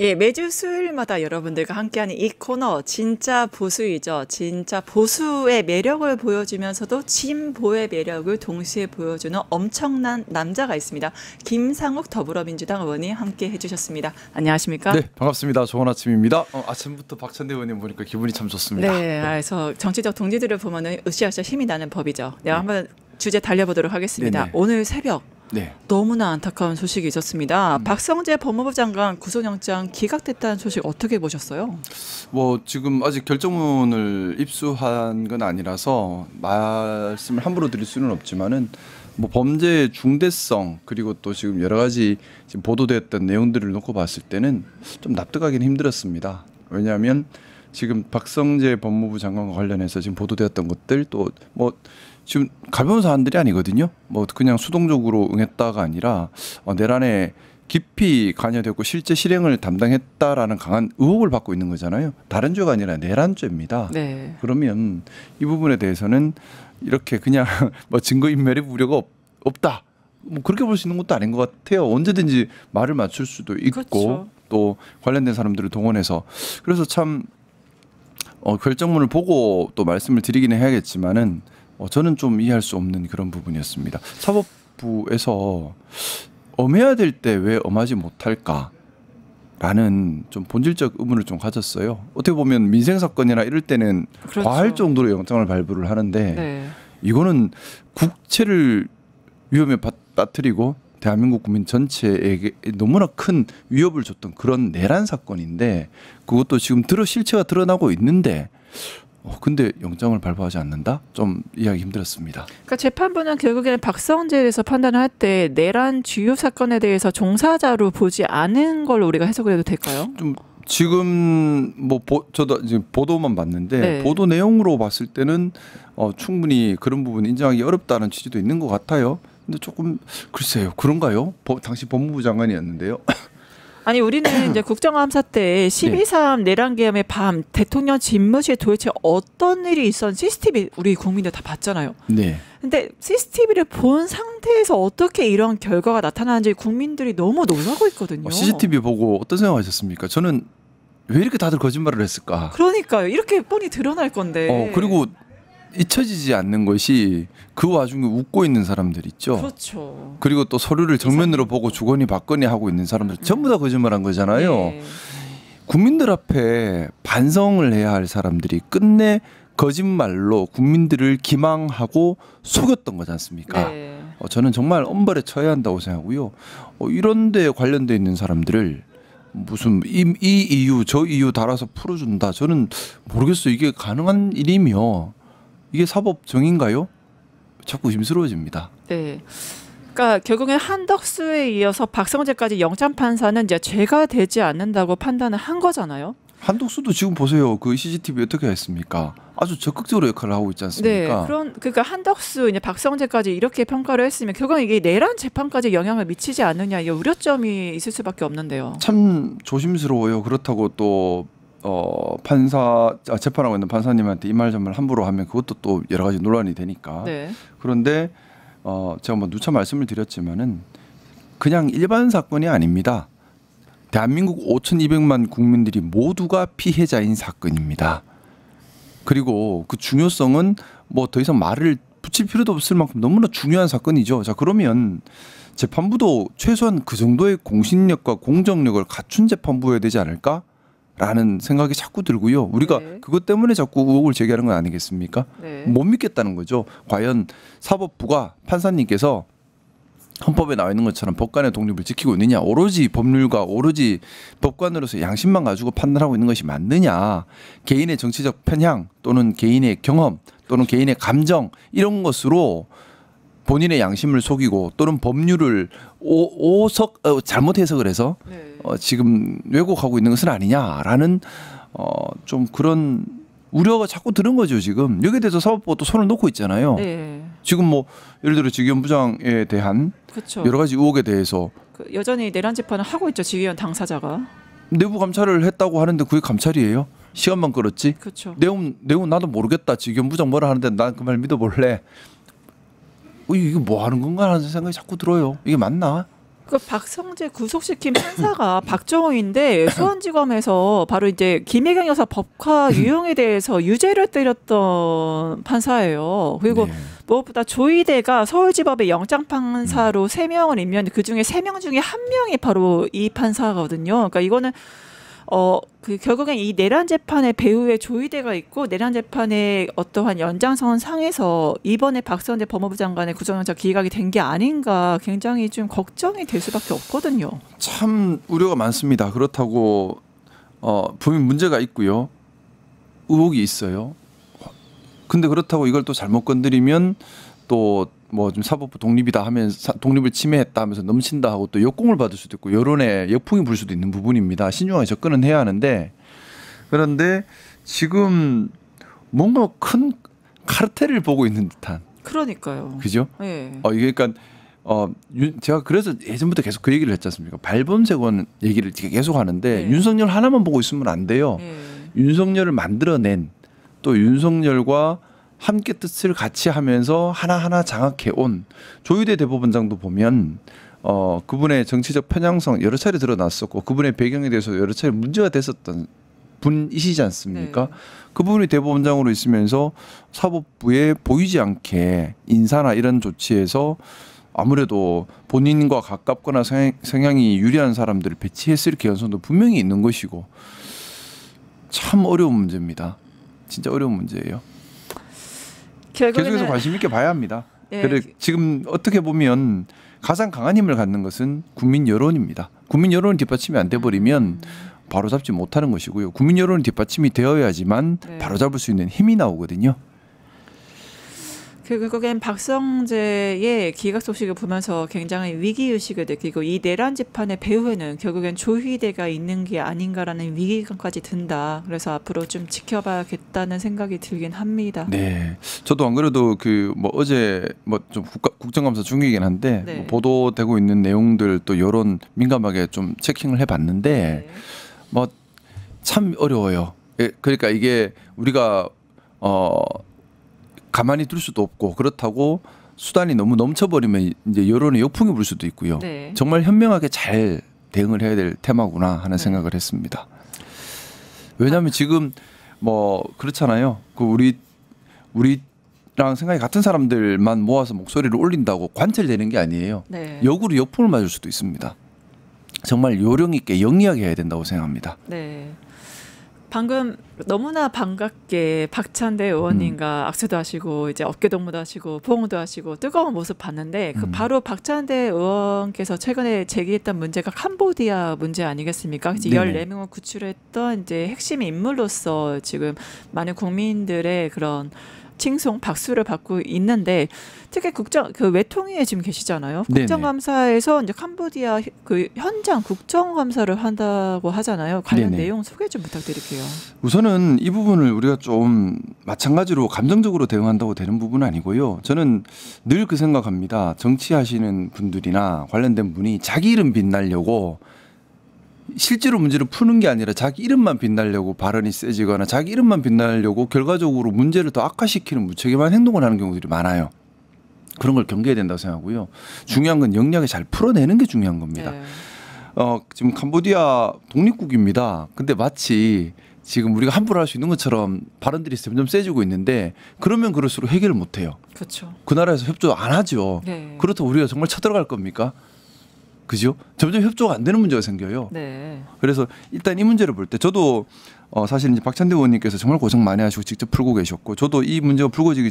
예, 매주 수요일마다 여러분들과 함께하는 이 코너 진짜 보수이죠. 진짜 보수의 매력을 보여주면서도 진보의 매력을 동시에 보여주는 엄청난 남자가 있습니다. 김상욱 더불어민주당 의원이 함께 해주셨습니다. 안녕하십니까? 네, 반갑습니다. 좋은 아침입니다. 아침부터 박찬대 의원님 보니까 기분이 참 좋습니다. 네, 그래서 정치적 동지들을 보면은 으쌰으쌰 힘이 나는 법이죠. 내가 한번 주제 달려보도록 하겠습니다. 네네. 오늘 새벽. 네. 너무나 안타까운 소식이 있었습니다. 박성재 법무부 장관 구속영장 기각됐다는 소식 어떻게 보셨어요? 뭐 지금 아직 결정문을 입수한 건 아니라서 말씀을 함부로 드릴 수는 없지만은 뭐 범죄의 중대성 그리고 또 지금 여러 가지 지금 보도되었던 내용들을 놓고 봤을 때는 좀 납득하기는 힘들었습니다. 왜냐하면 지금 박성재 법무부 장관과 관련해서 지금 보도되었던 것들 또 뭐 지금 가벼운 사안들이 아니거든요. 뭐 그냥 수동적으로 응했다가 아니라 내란에 깊이 관여됐고 실제 실행을 담당했다라는 강한 의혹을 받고 있는 거잖아요. 다른 죄가 아니라 내란죄입니다. 네. 그러면 이 부분에 대해서는 이렇게 그냥 뭐 증거인멸의 우려가 없다. 뭐 그렇게 볼 수 있는 것도 아닌 것 같아요. 언제든지 말을 맞출 수도 있고 그렇죠. 또 관련된 사람들을 동원해서 그래서 참 결정문을 보고 또 말씀을 드리기는 해야겠지만은 저는 좀 이해할 수 없는 그런 부분이었습니다. 사법부에서 엄해야 될 때 왜 엄하지 못할까라는 좀 본질적 의문을 좀 가졌어요. 어떻게 보면 민생 사건이나 이럴 때는 그렇죠. 과할 정도로 영장을 발부를 하는데 네. 이거는 국채를 위험에 빠뜨리고 대한민국 국민 전체에게 너무나 큰 위협을 줬던 그런 내란 사건인데 그것도 지금 실체가 드러나고 있는데 근데 영장을 발부하지 않는다? 좀 이해하기 힘들었습니다. 그러니까 재판부는 결국에는 박성재에 대해서 판단을 할 때 내란 주요 사건에 대해서 종사자로 보지 않은 걸로 우리가 해석을 해도 될까요? 좀 지금 뭐 저도 지금 보도만 봤는데 네. 보도 내용으로 봤을 때는 충분히 그런 부분 인정하기 어렵다는 취지도 있는 것 같아요. 근데 조금 글쎄요. 그런가요? 당시 법무부 장관이었는데요. 아니 우리는 이제 국정감사 때 12.3 내란 계엄의 밤 대통령 집무실에 도대체 어떤 일이 있었는지 CCTV 우리 국민들 다 봤잖아요. 네. 근데 CCTV를 본 상태에서 어떻게 이런 결과가 나타나는지 국민들이 너무 놀라고 있거든요. CCTV 보고 어떤 생각하셨습니까? 저는 왜 이렇게 다들 거짓말을 했을까? 그러니까요. 이렇게 뻔히 드러날 건데. 그리고 잊혀지지 않는 것이 그 와중에 웃고 있는 사람들 있죠. 그렇죠. 그리고 또 서류를 정면으로 보고 주거니 받거니 하고 있는 사람들 전부 다 거짓말한 거잖아요. 네. 국민들 앞에 반성을 해야 할 사람들이 끝내 거짓말로 국민들을 기망하고 속였던 거지 않습니까? 네. 저는 정말 엄벌에 처해야 한다고 생각하고요. 이런 데 관련돼 있는 사람들을 무슨 이 이유 저 이유 달아서 풀어준다. 저는 모르겠어요. 이게 가능한 일이며 이게 사법 정의인가요? 자꾸 의심스러워집니다. 네. 그러니까 결국엔 한덕수에 이어서 박성재까지 영장 판사는 이제 죄가 되지 않는다고 판단을 한 거잖아요. 한덕수도 지금 보세요. 그 CCTV 어떻게 했습니까? 아주 적극적으로 역할을 하고 있지 않습니까? 네. 그러니까 한덕수 이제 박성재까지 이렇게 평가를 했으면 결국은 이게 내란 재판까지 영향을 미치지 않느냐 이 우려점이 있을 수밖에 없는데요. 참 조심스러워요. 그렇다고 또 재판하고 있는 판사님한테 이 말 저말 함부로 하면 그것도 또 여러 가지 논란이 되니까. 네. 그런데 제가 뭐 누차 말씀을 드렸지만은 그냥 일반 사건이 아닙니다. 대한민국 5,200만 국민들이 모두가 피해자인 사건입니다. 그리고 그 중요성은 뭐 더 이상 말을 붙일 필요도 없을 만큼 너무나 중요한 사건이죠. 자, 그러면 재판부도 최소한 그 정도의 공신력과 공정력을 갖춘 재판부여야 되지 않을까? 라는 생각이 자꾸 들고요. 우리가 네. 그것 때문에 자꾸 의혹을 제기하는 건 아니겠습니까? 네. 못 믿겠다는 거죠. 과연 사법부가 판사님께서 헌법에 나와 있는 것처럼 법관의 독립을 지키고 있느냐, 오로지 법률과 오로지 법관으로서 양심만 가지고 판단하고 있는 것이 맞느냐, 개인의 정치적 편향 또는 개인의 경험 또는 개인의 감정 이런 것으로 본인의 양심을 속이고 또는 법률을 잘못 해석을 해서 네. 지금 왜곡하고 있는 것은 아니냐라는 좀 그런 우려가 자꾸 드는 거죠. 지금 여기에 대해서 사법부가 또 손을 놓고 있잖아요. 네. 지금 뭐 예를 들어 지기현 부장에 대한 그렇죠. 여러 가지 의혹에 대해서 여전히 내란 재판을 하고 있죠. 지기현 당사자가. 내부 감찰을 했다고 하는데 그게 감찰이에요? 시간만 끌었지? 그렇죠. 내용 나도 모르겠다. 지기현 부장 뭐라 하는데 난 그 말 믿어볼래. 이게 뭐 하는 건가 하는 생각이 자꾸 들어요. 이게 맞나? 그 박성재 구속시킨 판사가 박정호인데 수원지검에서 바로 이제 김혜경 여사 법화 유형에 대해서 유죄를 때렸던 판사예요. 그리고 네. 무엇보다 조희대가 서울지법의 영장 판사로 3명을 임명했는데 그 중에 3명 중에 1명이 바로 이 판사거든요. 그러니까 이거는 그 결국엔 이 내란 재판의 배후에 조희대가 있고 내란 재판의 어떠한 연장선 상에서 이번에 박성재 법무부 장관의 구속영장 기각이 된 게 아닌가 굉장히 좀 걱정이 될 수밖에 없거든요. 참 우려가 많습니다. 그렇다고 분명 문제가 있고요. 의혹이 있어요. 근데 그렇다고 이걸 또 잘못 건드리면 또 뭐 좀 사법부 독립이다 하면서 독립을 침해했다 하면서 넘친다 하고 또 역공을 받을 수도 있고 여론에 역풍이 불 수도 있는 부분입니다. 신중하게 접근은 해야 하는데 그런데 지금 뭔가 큰 카르텔을 보고 있는 듯한. 그러니까요. 그죠? 네. 이게 그러니까 제가 그래서 예전부터 계속 그 얘기를 했지 않습니까? 발본색원 얘기를 계속 하는데 네. 윤석열 하나만 보고 있으면 안 돼요. 네. 윤석열을 만들어낸 또 윤석열과 함께 뜻을 같이 하면서 하나하나 장악해 온 조희대 대법원장도 보면 그분의 정치적 편향성 여러 차례 드러났었고 그분의 배경에 대해서 여러 차례 문제가 됐었던 분이시지 않습니까? 네. 그분이 대법원장으로 있으면서 사법부에 보이지 않게 인사나 이런 조치에서 아무래도 본인과 가깝거나 성향이 유리한 사람들을 배치했을 개연성도 분명히 있는 것이고 참 어려운 문제입니다. 진짜 어려운 문제예요. 계속해서 관심 있게 봐야 합니다. 예. 그래 지금 어떻게 보면 가장 강한 힘을 갖는 것은 국민 여론입니다. 국민 여론이 뒷받침이 안 돼버리면 바로잡지 못하는 것이고요. 국민 여론이 뒷받침이 되어야지만 네. 바로잡을 수 있는 힘이 나오거든요. 결국엔 박성재의 기각 소식을 보면서 굉장히 위기의식을 느끼고 이 내란 재판의 배후에는 결국엔 조희대가 있는 게 아닌가라는 위기감까지 든다. 그래서 앞으로 좀 지켜봐야겠다는 생각이 들긴 합니다. 네, 저도 안 그래도 그 뭐 어제 뭐 좀 국정감사 중이긴 한데 네. 뭐 보도되고 있는 내용들 또 여론 민감하게 좀 체킹을 해봤는데 네. 뭐 참 어려워요. 그러니까 이게 우리가 가만히 둘 수도 없고 그렇다고 수단이 너무 넘쳐버리면 이제 여론의 역풍이 불 수도 있고요. 네. 정말 현명하게 잘 대응을 해야 될 테마구나 하는 네. 생각을 했습니다. 왜냐하면 지금 뭐 그렇잖아요. 그 우리랑 생각이 같은 사람들만 모아서 목소리를 올린다고 관철되는 게 아니에요. 네. 역으로 역풍을 맞을 수도 있습니다. 정말 요령 있게 영리하게 해야 된다고 생각합니다. 네. 방금 너무나 반갑게 박찬대 의원님과 악수도 하시고 이제 어깨 동무도 하시고 포옹도 하시고 뜨거운 모습 봤는데 그 바로 박찬대 의원께서 최근에 제기했던 문제가 캄보디아 문제 아니겠습니까? 이제 네네. 14명을 구출했던 이제 핵심 인물로서 지금 많은 국민들의 그런 칭송 박수를 받고 있는데 특히 그 외통위에 지금 계시잖아요. 네네. 국정감사에서 이제 캄보디아 그 현장 국정감사를 한다고 하잖아요. 관련 네네. 내용 소개 좀 부탁드릴게요. 우선은 이 부분을 우리가 좀 마찬가지로 감정적으로 대응한다고 되는 부분은 아니고요. 저는 늘 그 생각합니다. 정치하시는 분들이나 관련된 분이 자기 이름 빛나려고 실제로 문제를 푸는 게 아니라 자기 이름만 빛나려고 발언이 세지거나 자기 이름만 빛나려고 결과적으로 문제를 더 악화시키는 무책임한 행동을 하는 경우들이 많아요. 그런 걸 경계해야 된다고 생각하고요. 중요한 건 영리하게 잘 풀어내는 게 중요한 겁니다. 네. 지금 캄보디아 독립국입니다. 근데 마치 지금 우리가 함부로 할 수 있는 것처럼 발언들이 점점 세지고 있는데 그러면 그럴수록 해결을 못 해요. 그렇죠. 그 나라에서 협조 안 하죠. 네. 그렇다고 우리가 정말 쳐들어갈 겁니까? 그죠? 점점 협조가 안 되는 문제가 생겨요. 네. 그래서 일단 이 문제를 볼 때 저도 사실 이제 박찬대 의원님께서 정말 고생 많이 하시고 직접 풀고 계셨고 저도 이 문제가 불거지기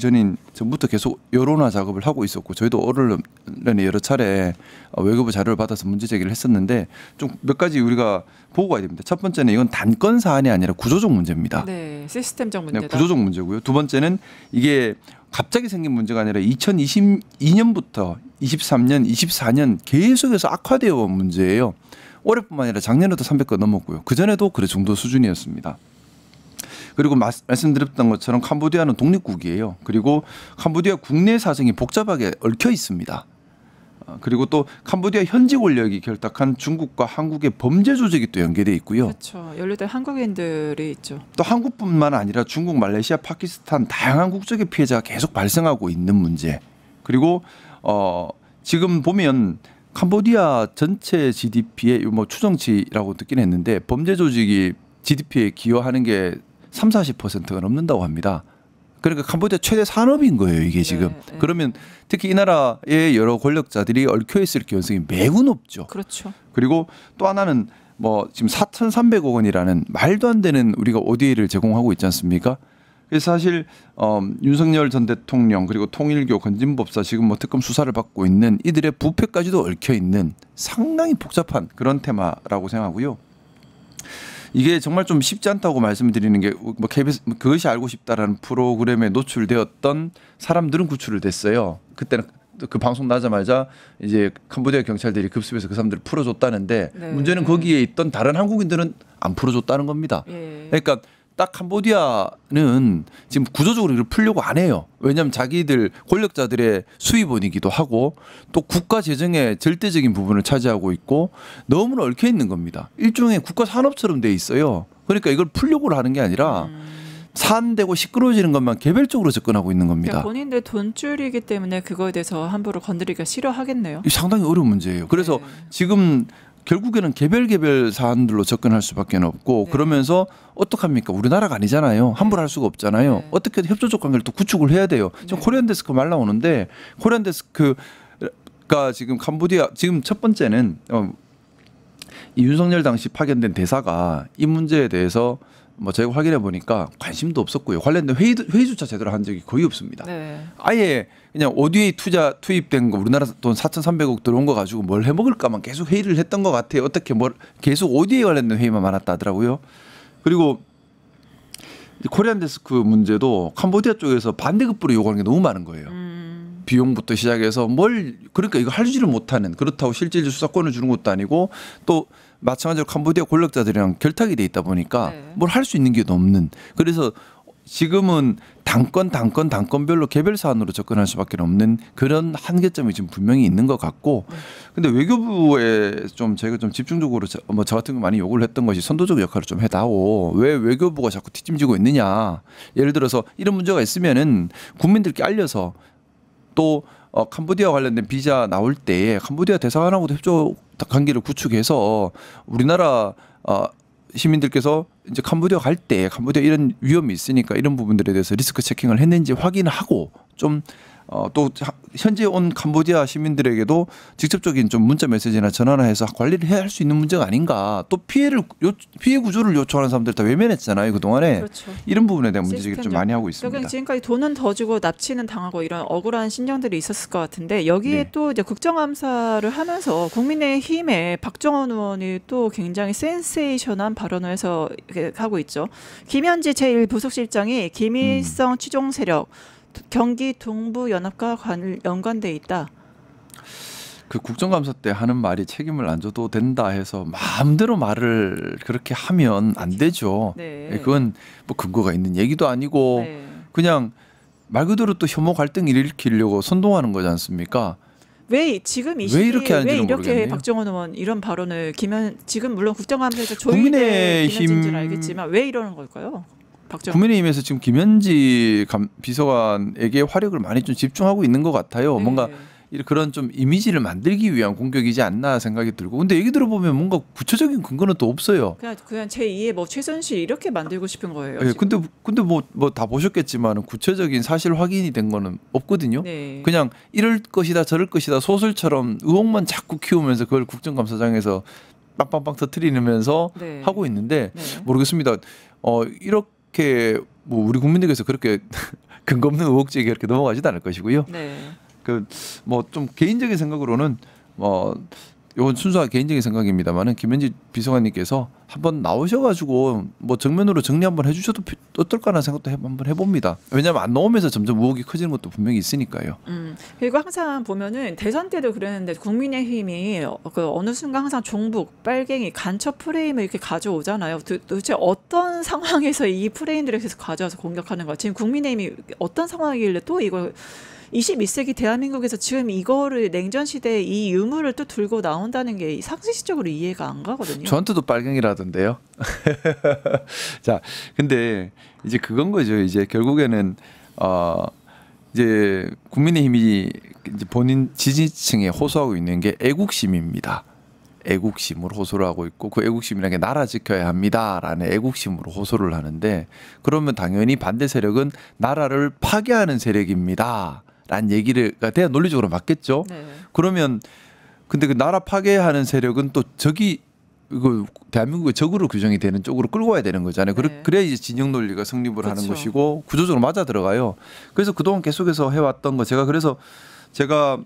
전부터 계속 여론화 작업을 하고 있었고 저희도 언론에 여러 차례 외교부 자료를 받아서 문제 제기를 했었는데 좀 몇 가지 우리가 보고 가야 됩니다. 첫 번째는 이건 단건 사안이 아니라 구조적 문제입니다. 네. 시스템적 네, 문제다. 구조적 문제고요. 두 번째는 이게 갑자기 생긴 문제가 아니라 2022년부터 23년, 24년 계속해서 악화되어 온 문제예요. 올해뿐만 아니라 작년에도 300건 넘었고요. 그전에도 그 정도 수준이었습니다. 그리고 말씀드렸던 것처럼 캄보디아는 독립국이에요. 그리고 캄보디아 국내 사정이 복잡하게 얽혀 있습니다. 그리고 또 캄보디아 현지 권력이 결탁한 중국과 한국의 범죄 조직이 또 연계돼 있고요. 그렇죠. 연루된 한국인들이 있죠. 또 한국뿐만 아니라 중국, 말레이시아, 파키스탄 다양한 국적의 피해자가 계속 발생하고 있는 문제. 그리고 지금 보면 캄보디아 전체 GDP의 뭐 추정치라고 듣긴 했는데 범죄 조직이 GDP에 기여하는 게 30~40%가 넘는다고 합니다. 그러니까 캄보디아 최대 산업인 거예요, 이게 지금. 네. 그러면 특히 이 나라의 여러 권력자들이 얽혀 있을 가능성이 매우 높죠. 그렇죠. 그리고 또 하나는 뭐 지금 4,300억 원이라는 말도 안 되는 우리가 ODA를 제공하고 있지 않습니까? 그래서 사실 윤석열 전 대통령 그리고 통일교 건진법사 지금 뭐 특검 수사를 받고 있는 이들의 부패까지도 얽혀 있는 상당히 복잡한 그런 테마라고 생각하고요. 이게 정말 좀 쉽지 않다고 말씀을 드리는 게 뭐 KBS 그것이 알고 싶다라는 프로그램에 노출되었던 사람들은 구출을 됐어요. 그때는 그 방송 나자마자 이제 캄보디아 경찰들이 급습해서 그 사람들을 풀어줬다는데 네. 문제는 거기에 있던 다른 한국인들은 안 풀어줬다는 겁니다. 예. 그러니까 딱 캄보디아는 지금 구조적으로 이걸 풀려고 안 해요. 왜냐하면 자기들 권력자들의 수입원이기도 하고 또 국가 재정의 절대적인 부분을 차지하고 있고 너무나 얽혀 있는 겁니다. 일종의 국가 산업처럼 돼 있어요. 그러니까 이걸 풀려고 하는 게 아니라 산되고 시끄러워지는 것만 개별적으로 접근하고 있는 겁니다. 그러니까 본인들 돈줄이기 때문에 그거에 대해서 함부로 건드리기가 싫어하겠네요. 이 상당히 어려운 문제예요. 그래서 네. 지금 결국에는 개별 사안들로 접근할 수밖에 없고 네. 그러면서 어떡합니까? 우리나라가 아니잖아요. 함부로 할 수가 없잖아요. 네. 어떻게든 협조적 관계를 또 구축을 해야 돼요. 지금 네. 코리안 데스크 말 나오는데 코리안 데스크가 지금 캄보디아 지금 첫 번째는 이 윤석열 당시 파견된 대사가 이 문제에 대해서 뭐 제가 확인해 보니까 관심도 없었고요. 관련된 회의조차 제대로 한 적이 거의 없습니다. 네. 아예 그냥 ODA 투입된 거 우리나라 돈 4,300억 들어온 거 가지고 뭘 해먹을까만 계속 회의를 했던 것 같아요. 어떻게 뭘 계속 ODA 관련된 회의만 많았다 하더라고요. 그리고 코리안 데스크 문제도 캄보디아 쪽에서 반대급부로 요구하는 게 너무 많은 거예요. 비용부터 시작해서 그러니까 이거 할지를 못하는 그렇다고 실질적 수사권을 주는 것도 아니고 또 마찬가지로 캄보디아 권력자들이랑 결탁이 돼 있다 보니까 네. 뭘 할 수 있는 게 없는 그래서 지금은 당건별로 개별 사안으로 접근할 수밖에 없는 그런 한계점이 지금 분명히 있는 것 같고 근데 외교부에 좀 저희가 좀 집중적으로 저 같은 거 많이 요구를 했던 것이 선도적 역할을 좀 해다오. 왜 외교부가 자꾸 뒷짐지고 있느냐. 예를 들어서 이런 문제가 있으면은 국민들께 알려서 또 캄보디아 관련된 비자 나올 때에 캄보디아 대사관하고도 협조 관계를 구축해서 우리나라 시민들께서 이제 캄보디아 갈 때 캄보디아 이런 위험이 있으니까 이런 부분들에 대해서 리스크 체킹을 했는지 확인을 하고 좀 또 현재 온 캄보디아 시민들에게도 직접적인 좀 문자 메시지나 전화나 해서 관리를 해야 할 수 있는 문제가 아닌가. 또 피해 구조를 요청하는 사람들 다 외면했잖아요 그동안에. 그렇죠. 이런 부분에 대한 문제제기를 좀 시스템적. 많이 하고 있습니다. 그러니까 지금까지 돈은 더 주고 납치는 당하고 이런 억울한 심정들이 있었을 것 같은데 여기에 네. 또 이제 국정감사를 하면서 국민의힘의 박정원 의원이 또 굉장히 센세이션한 발언을 해서 이렇게 하고 있죠. 김현지 제1부속실장이 김일성 추종 세력 경기 동부 연합과 연관돼 있다. 그 국정감사 때 하는 말이 책임을 안 져도 된다 해서 마음대로 말을 그렇게 하면 안 되죠. 네. 그건 뭐 근거가 있는 얘기도 아니고 네. 그냥 말 그대로 또 혐오 갈등을 일으키려고 선동하는 거지 않습니까? 왜 지금 이 왜 시기에 이렇게 하는지는 왜 이렇게 모르겠네요. 박정원 의원 이런 발언을 지금 물론 국정감사에서 국민의힘- 조율된 줄 알겠지만 왜 이러는 걸까요? 박정원. 국민의힘에서 지금 김현지 비서관에게 화력을 많이 좀 집중하고 있는 것 같아요. 네. 뭔가 그런 좀 이미지를 만들기 위한 공격이지 않나 생각이 들고. 근데 얘기 들어보면 뭔가 구체적인 근거는 또 없어요. 그냥 제2의 뭐 최순실 이렇게 만들고 싶은 거예요. 예, 지금. 근데 뭐 다 보셨겠지만 구체적인 사실 확인이 된 거는 없거든요. 네. 그냥 이럴 것이다 저럴 것이다 소설처럼 의혹만 자꾸 키우면서 그걸 국정감사장에서 빵빵빵 터트리면서 네. 하고 있는데 네. 모르겠습니다. 이렇게 뭐 우리 국민들께서 그렇게 근거 없는 의혹 제기가 이렇게 넘어가지도 않을 것이고요. 네. 그 뭐 좀 개인적인 생각으로는 이건 순수한 개인적인 생각입니다만은 김현지 비서관님께서 한번 나오셔가지고 뭐 정면으로 정리 한번 해주셔도 어떨까라는 생각도 한번 해봅니다. 왜냐하면 안 나오면서 점점 의혹이 커지는 것도 분명히 있으니까요. 그리고 항상 보면은 대선 때도 그랬는데 국민의힘이 그 어느 순간 항상 종북, 빨갱이, 간첩 프레임을 이렇게 가져오잖아요. 도대체 어떤 상황에서 이 프레임들을 계속 가져와서 공격하는 거야? 지금 국민의힘이 어떤 상황이길래 또 이걸 21세기 대한민국에서 지금 이거를 냉전 시대에 이 유물을 또 들고 나온다는 게 상식적으로 이해가 안 가거든요. 저한테도 빨갱이라던데요. 자, 근데 이제 그건 거죠. 이제 결국에는 이제 국민의힘이 이제 본인 지지층에 호소하고 있는 게 애국심입니다. 애국심으로 호소를 하고 있고 그 애국심이라는 게 나라 지켜야 합니다라는 애국심으로 호소를 하는데 그러면 당연히 반대 세력은 나라를 파괴하는 세력입니다라는 얘기가 돼야 논리적으로 맞겠죠. 네. 그러면 근데 그 나라 파괴하는 세력은 또 적이 그 대한민국의 적으로 규정이 되는 쪽으로 끌고 와야 되는 거잖아요. 네. 그래야 이제 진영 논리가 성립을 하는 그렇죠. 것이고 구조적으로 맞아 들어가요. 그래서 그동안 계속해서 해왔던 거 제가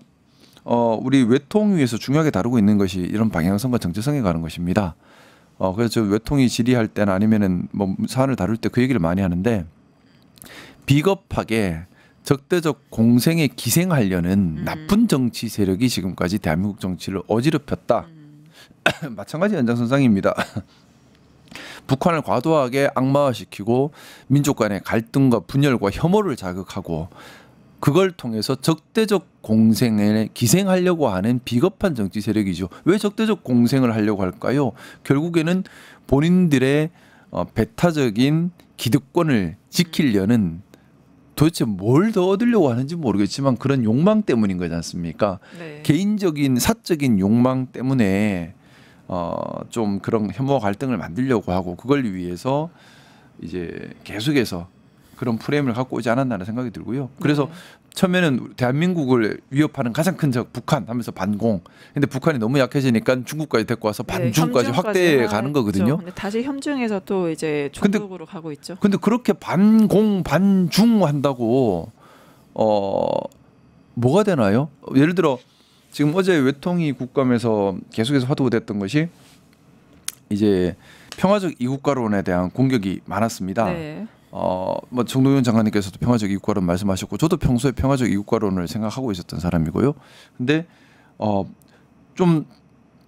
우리 외통위에서 중요하게 다루고 있는 것이 이런 방향성과 정체성에 가는 것입니다. 그래서 저 외통위 질의할 때나 아니면은 뭐 사안을 다룰 때 그 얘기를 많이 하는데 비겁하게 적대적 공생에 기생하려는 나쁜 정치 세력이 지금까지 대한민국 정치를 어지럽혔다. 마찬가지 연장선상입니다. 북한을 과도하게 악마화시키고 민족 간의 갈등과 분열과 혐오를 자극하고 그걸 통해서 적대적 공생에 기생하려고 하는 비겁한 정치 세력이죠. 왜 적대적 공생을 하려고 할까요? 결국에는 본인들의 배타적인 기득권을 지키려는 도대체 뭘 더 얻으려고 하는지 모르겠지만 그런 욕망 때문인 거지 않습니까? 네. 개인적인 사적인 욕망 때문에 좀 그런 혐오와 갈등을 만들려고 하고 그걸 위해서 이제 계속해서 그런 프레임을 갖고 오지 않았나라는 생각이 들고요. 그래서 처음에는 대한민국을 위협하는 가장 큰 적 북한 하면서 반공. 근데 북한이 너무 약해지니까 중국까지 데리고 와서 반중까지 확대해 가는 거거든요. 근데 다시 협중해서 또 이제 종북으로 가고 있죠. 근데 그렇게 반공 반중 한다고 뭐가 되나요? 예를 들어 지금 어제 외통위 국감에서 계속해서 화두가 됐던 것이 이제 평화적 이국가론에 대한 공격이 많았습니다. 네. 뭐 정동윤 장관님께서도 평화적 이국가론 말씀하셨고 저도 평소에 평화적 이국가론을 생각하고 있었던 사람이고요. 근데 좀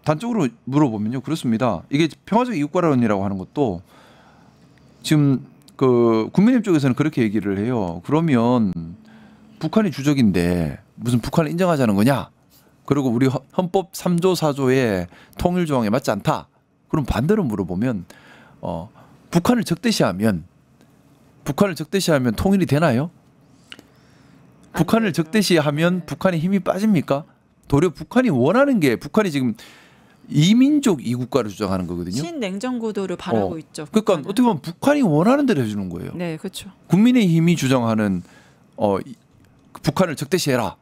단적으로 물어보면요 그렇습니다. 이게 평화적 이국가론이라고 하는 것도 지금 그 국민의힘 쪽에서는 그렇게 얘기를 해요. 그러면 북한이 주적인데 무슨 북한을 인정하자는 거냐? 그리고 우리 헌법 3조 4조의 통일 조항에 맞지 않다. 그럼 반대로 물어보면 북한을 적대시하면 통일이 되나요? 북한을 적대시하면 북한의 힘이 빠집니까? 도리어 북한이 원하는 게 북한이 지금 이민족 이국가를 주장하는 거거든요. 신냉전 구도를 바라고 있죠. 그러니까 북한은. 어떻게 보면 북한이 원하는 대로 해주는 거예요. 네, 그렇죠. 국민의힘이 주장하는 북한을 적대시해라.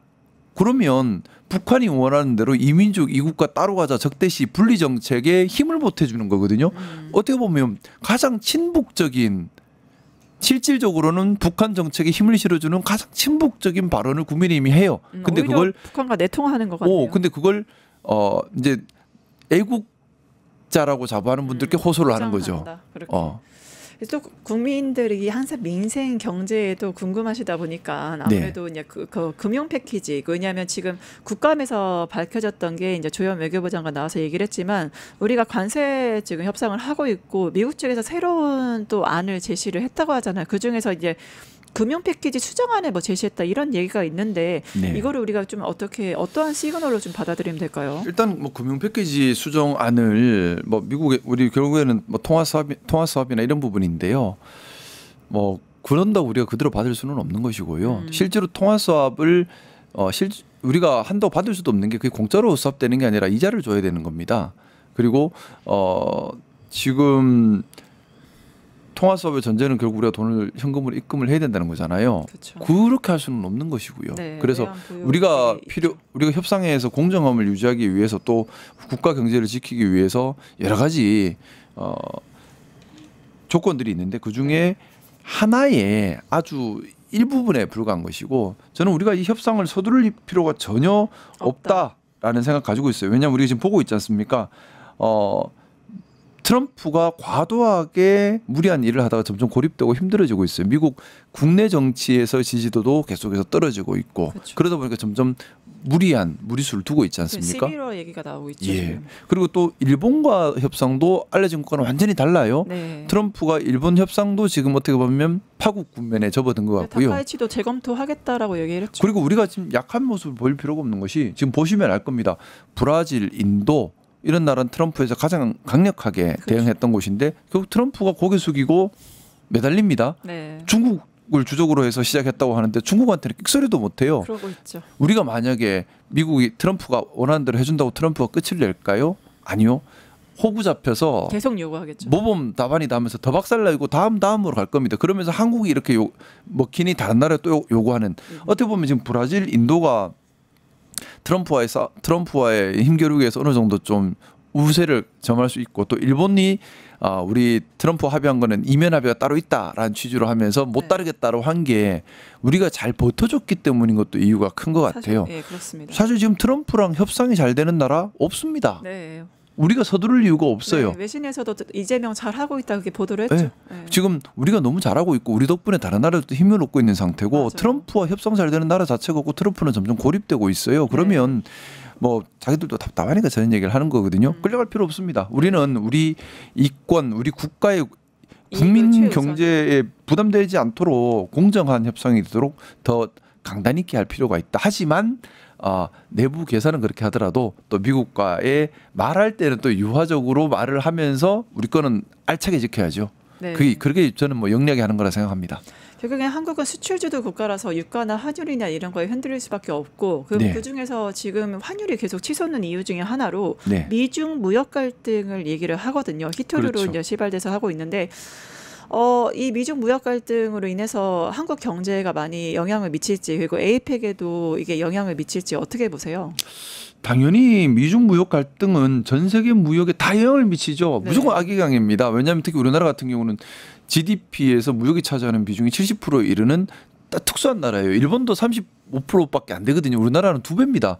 그러면 북한이 원하는 대로 이민족 이국가 따로 가자 적대시 분리 정책에 힘을 보태주는 거거든요. 어떻게 보면 가장 친북적인 실질적으로는 북한 정책에 힘을 실어주는 가장 친북적인 발언을 국민의힘이 해요. 근데 그걸 북한과 내통하는 것 같아요. 근데 그걸 이제 애국자라고 자부하는 분들께 호소를 하는 거죠. 그렇게. 또 국민들이 항상 민생 경제에도 궁금하시다 보니까 아무래도 이제 그 금융 패키지 왜냐하면 지금 국감에서 밝혀졌던 게 이제 조현 외교부 장관 나와서 얘기를 했지만 우리가 관세 지금 협상을 하고 있고 미국 측에서 새로운 또 안을 제시를 했다고 하잖아요. 그 중에서 이제 금융 패키지 수정안을 뭐 제시했다 이런 얘기가 있는데 이거를 우리가 좀 어떠한 시그널로 좀 받아들이면 될까요? 일단 뭐 금융 패키지 수정안을 뭐 미국에 우리 결국에는 뭐 통화 사업이나 이런 부분인데요. 뭐 그런다고 우리가 그대로 받을 수는 없는 것이고요. 실제로 통화 사업을 우리가 한다고 받을 수도 없는 게 그게 공짜로 수합되는 게 아니라 이자를 줘야 되는 겁니다. 그리고 지금 통화 사업의 전제는 결국 우리가 돈을 현금으로 입금을 해야 된다는 거잖아요. 그쵸. 그렇게 할 수는 없는 것이고요. 네, 그래서 우리가 협상에서 공정함을 유지하기 위해서 또 국가 경제를 지키기 위해서 여러 가지 조건들이 있는데 그 중에 하나의 아주 일부분에 불과한 것이고 저는 우리가 이 협상을 서두를 필요가 전혀 없다라는 생각 가지고 있어요. 왜냐하면 우리가 지금 보고 있지 않습니까? 트럼프가 과도하게 무리한 일을 하다가 점점 고립되고 힘들어지고 있어요. 미국 국내 정치에서 지지도도 계속해서 떨어지고 있고 그렇죠. 그러다 보니까 점점 무리한 무리수를 두고 있지 않습니까? 11월 얘기가 나오고 있죠. 예. 지금. 그리고 또 일본과 협상도 알려진 국가는 완전히 달라요. 네. 트럼프가 일본 협상도 지금 어떻게 보면 파국 국면에 접어든 것 같고요. 다카이치도 재검토하겠다라고 얘기를 했죠. 그리고 우리가 지금 약한 모습을 보일 필요가 없는 것이 지금 보시면 알 겁니다. 브라질, 인도 이런 나라는 트럼프에서 가장 강력하게 그렇죠. 대응했던 곳인데 결국 트럼프가 고개 숙이고 매달립니다. 네. 중국 미국을 주적으로 해서 시작했다고 하는데 중국한테는 끽소리도 못해요. 그러고 있죠. 우리가 만약에 미국이 트럼프가 원하는 대로 해준다고 트럼프가 끝을 낼까요? 아니요. 호구 잡혀서 계속 요구하겠죠. 모범 답안이다 하면서 더 박살나고 다음으로 갈 겁니다. 그러면서 한국이 이렇게 먹히니 다른 나라에 또 요구하는 어떻게 보면 지금 브라질, 인도가 트럼프와의 힘겨루기에서 어느 정도 좀 우세를 점할 수 있고 또 일본이 우리 트럼프 합의한 거는 이면 합의가 따로 있다라는 취지로 하면서 못 네. 따르겠다고 한 게 우리가 잘 버텨줬기 때문인 것도 이유가 큰 것 같아요. 예, 그렇습니다. 사실 지금 트럼프랑 협상이 잘 되는 나라 없습니다. 네. 우리가 서두를 이유가 없어요. 네, 외신에서도 이재명 잘 하고 있다 그렇게 보도를 했죠. 네. 네. 지금 우리가 너무 잘하고 있고 우리 덕분에 다른 나라들도 힘을 얻고 있는 상태고 맞아요. 트럼프와 협상 잘 되는 나라 자체가 없고 트럼프는 점점 고립되고 있어요. 그러면 뭐 자기들도 답답하니까 저런 얘기를 하는 거거든요. 끌려갈 필요 없습니다. 우리는 우리 이권, 우리 국가의 국민 최우선. 경제에 부담되지 않도록 공정한 협상이 되도록 더 강단 있게 할 필요가 있다. 하지만 내부 계산은 그렇게 하더라도 또 미국과의 말할 때는 또 유화적으로 말을 하면서 우리 거는 알차게 지켜야죠. 네. 그게 저는 뭐 영리하게 하는 거라 생각합니다. 결국엔 한국은 수출주도 국가라서 유가나 환율이나 이런 거에 흔들릴 수밖에 없고 네. 그 중에서 지금 환율이 계속 치솟는 이유 중에 하나로 네. 미중 무역 갈등을 얘기를 하거든요. 히토류로 그렇죠. 이제 시발돼서 하고 있는데 이 미중 무역 갈등으로 인해서 한국 경제가 많이 영향을 미칠지 그리고 에이펙에도 이게 영향을 미칠지 어떻게 보세요? 당연히 미중 무역 갈등은 전 세계 무역에 다 영향을 미치죠. 네. 무조건 악영향입니다. 왜냐하면 특히 우리나라 같은 경우는 GDP에서 무역이 차지하는 비중이 70%에 이르는 특수한 나라예요. 일본도 35%밖에 안 되거든요. 우리나라는 2배입니다.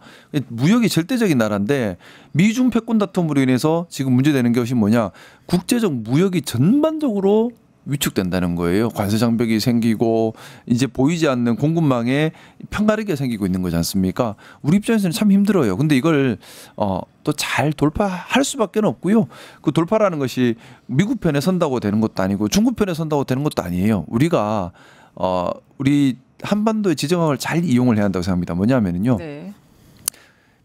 무역이 절대적인 나라인데 미중 패권 다툼으로 인해서 지금 문제되는 것이 뭐냐? 국제적 무역이 전반적으로 위축된다는 거예요. 관세 장벽이 생기고 이제 보이지 않는 공급망에 편가르기가 생기고 있는 거지 않습니까? 우리 입장에서는 참 힘들어요. 근데 이걸 또 잘 돌파할 수밖에 없고요. 그 돌파라는 것이 미국 편에 선다고 되는 것도 아니고 중국 편에 선다고 되는 것도 아니에요. 우리가 우리 한반도의 지정학을 잘 이용을 해야 한다고 생각합니다. 뭐냐면요. 네.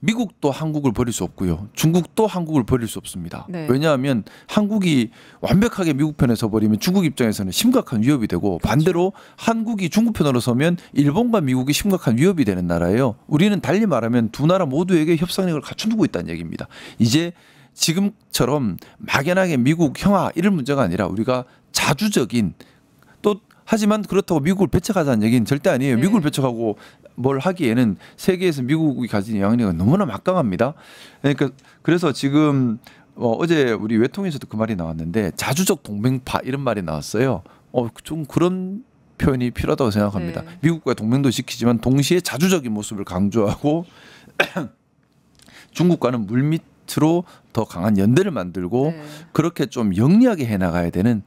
미국도 한국을 버릴 수 없고요. 중국도 한국을 버릴 수 없습니다. 네. 왜냐하면 한국이 완벽하게 미국 편에 서버리면 중국 입장에서는 심각한 위협이 되고 반대로 한국이 중국 편으로 서면 일본과 미국이 심각한 위협이 되는 나라예요. 우리는 달리 말하면 두 나라 모두에게 협상력을 갖춰두고 있다는 얘기입니다. 이제 지금처럼 막연하게 미국 형아 이런 문제가 아니라 우리가 자주적인 또 하지만 그렇다고 미국을 배척하자는 얘기는 절대 아니에요. 네. 미국을 배척하고 뭘 하기에는 세계에서 미국이 가진 영향력은 너무나 막강합니다. 그러니까 그래서 지금 어제 우리 외통에서도 그 말이 나왔는데 자주적 동맹파 이런 말이 나왔어요. 좀 그런 표현이 필요하다고 생각합니다. 네. 미국과 동맹도 지키지만 동시에 자주적인 모습을 강조하고 중국과는 물밑으로 더 강한 연대를 만들고 네. 그렇게 좀 영리하게 해나가야 되는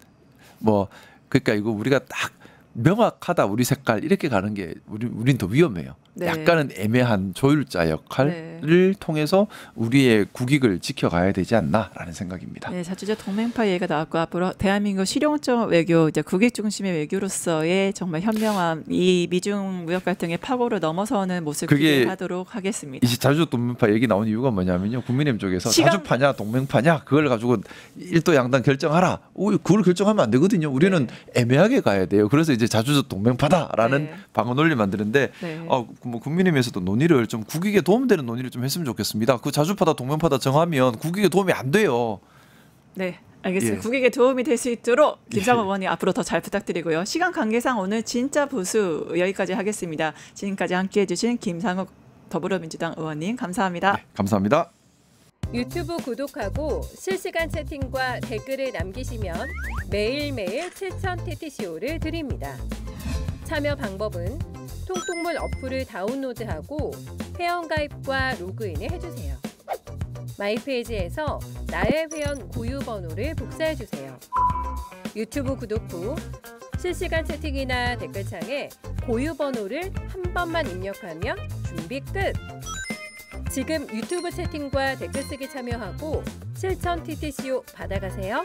그러니까 이거 우리가 딱 명확하다 우리 색깔 이렇게 가는 게 우린 더 위험해요. 네. 약간은 애매한 조율자 역할을 통해서 우리의 국익을 지켜가야 되지 않나라는 생각입니다. 네, 자주적 동맹파 얘기가 나왔고 앞으로 대한민국 실용적 외교, 이제 국익 중심의 외교로서의 정말 현명함, 이 미중 무역 갈등의 파고를 넘어서는 모습 그게 기대하도록 하겠습니다. 이제 자주적 동맹파 얘기 나온 이유가 뭐냐면요. 국민의힘 쪽에서 시간- 자주파냐 동맹파냐 그걸 가지고 일도 양당 결정하라. 그걸 결정하면 안 되거든요. 우리는 애매하게 가야 돼요. 그래서 이제 자주적 동맹파다라는 네. 방어 논리 만드는데 네. 뭐 국민의힘에서도 논의를 좀 국익에 도움되는 논의를 좀 했으면 좋겠습니다. 그 자주파다 동맹파다 정하면 국익에 도움이 안 돼요. 네, 알겠습니다. 예. 국익에 도움이 될 수 있도록 김상호 의원님 앞으로 더 잘 부탁드리고요. 시간 관계상 오늘 진짜 보수 여기까지 하겠습니다. 지금까지 함께해 주신 김상호 더불어민주당 의원님 감사합니다. 네, 감사합니다. 유튜브 구독하고 실시간 채팅과 댓글을 남기시면 매일매일 7,000TTCO를 드립니다. 참여 방법은 통통물 어플을 다운로드하고 회원가입과 로그인을 해주세요. 마이페이지에서 나의 회원 고유 번호를 복사해주세요. 유튜브 구독 후 실시간 채팅이나 댓글창에 고유 번호를 한 번만 입력하면 준비 끝! 지금 유튜브 채팅과 댓글 쓰기 참여하고 7,000TTCO 받아가세요.